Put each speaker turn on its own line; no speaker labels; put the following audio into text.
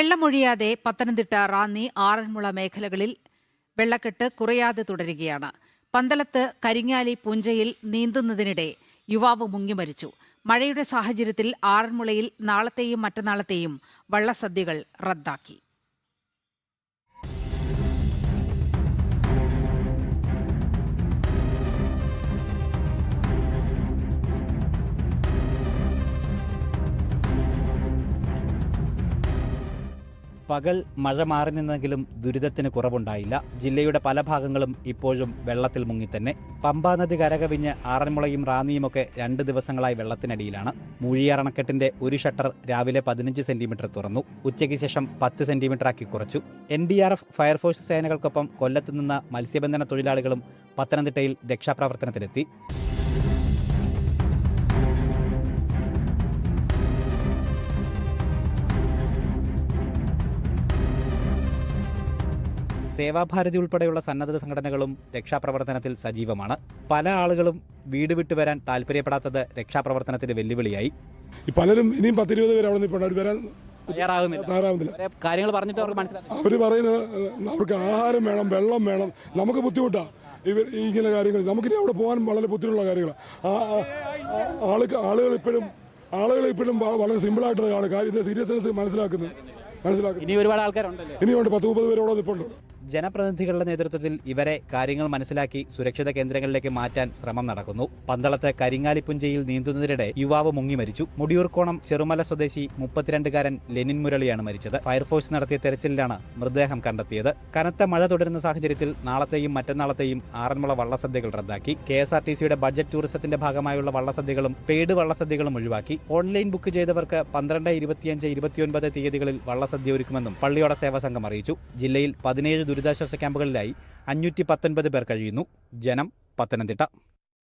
വെള്ളമൊഴിയാതെ പത്തനംതിട്ട, റാന്നി, ആറന്മുള മേഖലകളിൽ വെള്ളക്കെട്ട് കുറയാതെ തുടരുകയാണ്. പന്തളത്ത് കരിങ്ങാലി പുഞ്ചയിൽ നീന്തുന്നതിനിടെ യുവാവ് മുങ്ങിമരിച്ചു. മഴയുടെ സാഹചര്യത്തിൽ ആറന്മുളയിൽ നാളത്തെയും മറ്റന്നാളത്തെയും വള്ളസദ്യകൾ റദ്ദാക്കി.
പകൽ മഴ മാറി നിന്നെങ്കിലും ദുരിതത്തിന് കുറവുണ്ടായില്ല. ജില്ലയുടെ പല ഭാഗങ്ങളും ഇപ്പോഴും വെള്ളത്തിൽ മുങ്ങിത്തന്നെ. പമ്പാ നദി കരകവിഞ്ഞ് ആറന്മുളയും റാന്നിയുമൊക്കെ 2 ദിവസങ്ങളായി വെള്ളത്തിനടിയിലാണ്. മൂഴിയാർ അണക്കെട്ടിന്റെ ഒരു ഷട്ടർ രാവിലെ 15 സെന്റിമീറ്റർ തുറന്നു. ഉച്ചയ്ക്ക് ശേഷം 10 സെന്റിമീറ്ററാക്കി കുറച്ചു. NDRF, ഫയർഫോഴ്സ് സേനകൾക്കൊപ്പം കൊല്ലത്ത് നിന്ന് മത്സ്യബന്ധന തൊഴിലാളികളും പത്തനംതിട്ടയിൽ രക്ഷാപ്രവർത്തനത്തിലെത്തി. സേവാഭാരതി ഉൾപ്പെടെയുള്ള സന്നദ്ധ സംഘടനകളും രക്ഷാപ്രവർത്തനത്തിൽ സജീവമാണ്. പല ആളുകളും വീട് വിട്ടു വരാൻ താല്പര്യപ്പെടാത്തത് രക്ഷാപ്രവർത്തനത്തിന് വെല്ലുവിളിയായി.
പലരും ഇനിയും 10-20 പേര് അവിടെ നിന്ന് വരാൻ
തയ്യാറാകുന്നില്ല. കാര്യങ്ങൾ പറഞ്ഞിട്ട്
അവർ പറയുന്നത് അവർക്ക് ആഹാരം വേണം, വെള്ളം വേണം. നമുക്ക് ബുദ്ധിമുട്ടാണ് ഇങ്ങനെ കാര്യങ്ങൾ. നമുക്കിനി അവിടെ പോകാൻ വളരെ ബുദ്ധിമുട്ടുള്ള കാര്യങ്ങളാണ്. ആളുകൾ ഇപ്പോഴും വളരെ സിമ്പിളായിട്ട് കാണുക. ഇതിന്റെ സീരിയസ്നെസ് മനസ്സിലാക്കുന്നു.
ഇനി ഒരുപാട് ആൾക്കാരുണ്ടല്ലോ.
ഇനിയുണ്ട് 10-30 പേരോളം നിൽപ്പുണ്ട്.
ജനപ്രതിനിധികളുടെ നേതൃത്വത്തിൽ ഇവരെ കാര്യങ്ങൾ മനസ്സിലാക്കി സുരക്ഷിത കേന്ദ്രങ്ങളിലേക്ക് മാറ്റാൻ ശ്രമം നടക്കുന്നു. പന്തളത്ത് കരിങ്ങാലിപ്പുഞ്ചയിൽ നീന്തുന്നതിനിടെ യുവാവ് മുങ്ങി മരിച്ചു. മുടിയൂർക്കോണം ചെറുമല സ്വദേശി 32-കാരൻ ലെനിൻ മുരളിയാണ് മരിച്ചത്. ഫയർഫോഴ്സ് നടത്തിയ തെരച്ചിലിലാണ് മൃതദേഹം കണ്ടെത്തിയത്. കനത്ത മഴ തുടരുന്ന സാഹചര്യത്തിൽ നാളത്തെയും മറ്റന്നാളത്തെയും ആറന്മുള വള്ളസദ്യകൾ റദ്ദാക്കി. KSRTCയുടെ ബഡ്ജറ്റ് ടൂറിസത്തിന്റെ ഭാഗമായുള്ള വള്ളസദ്യകളും പെയ്ഡ് വള്ളസദ്യകളും ഒഴിവാക്കി. ഓൺലൈൻ ബുക്ക് ചെയ്തവർക്ക് 12, 25, 29 തീയതികളിൽ വള്ളസദ്യ ഒരുക്കുമെന്നും പള്ളിയോട സേവാ സംഘം അറിയിച്ചു. ജില്ലയിൽ 17 ദുരിതാശ്വാസ ക്യാമ്പുകളിലായി 519 പേർ കഴിയുന്നു. ജനം, പത്തനംതിട്ട.